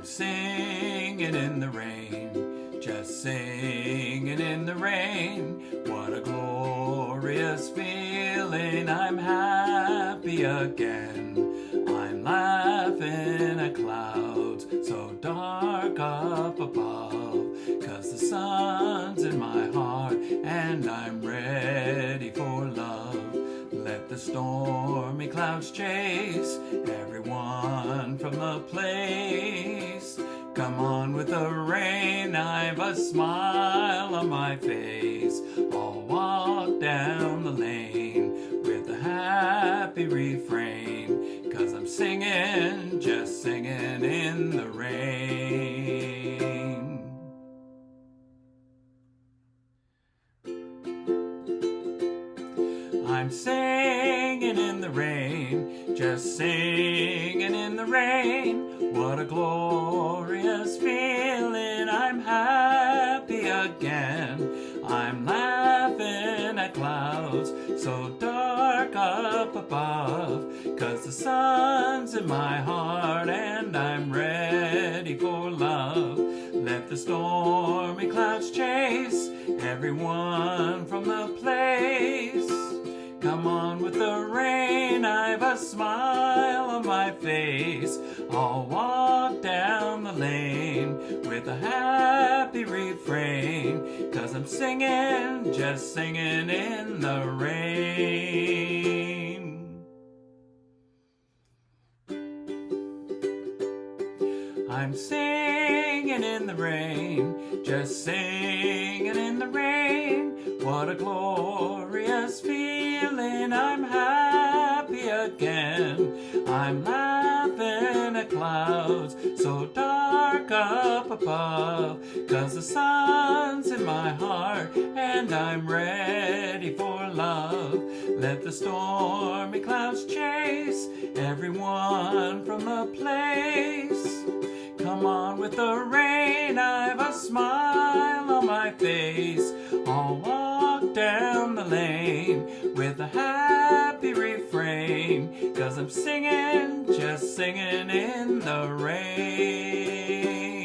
I'm singing in the rain, just singing in the rain. What a glorious feeling, I'm happy again. I'm laughing at clouds so dark up above, 'cause the sun's in my heart and I'm ready for love. Let the stormy clouds chase everyone from the place. Come on with the rain, I've a smile on my face. I'll walk down the lane with a happy refrain, 'cause I'm singing, just singing in the rain. I'm singing in the rain, just singing in the rain. What a glorious feeling, I'm happy again. I'm laughing at clouds so dark up above, 'cause the sun's in my heart and I'm ready for love. Let the stormy clouds chase everyone from the place. Come on with the rain, I've a smile on my face. I'll walk down the lane with a happy refrain, 'cause I'm singing, just singing in the rain. I'm singing in the rain, just singing in the rain. What a glorious feeling, I'm happy again. I'm laughing at clouds so dark up above, 'cause the sun's in my heart and I'm ready for love. Let the stormy clouds chase everyone from the place. Come on with the rain, I've a smile on my face. I'll walk down the lane with a happy refrain, 'cause I'm singing, just singing in the rain.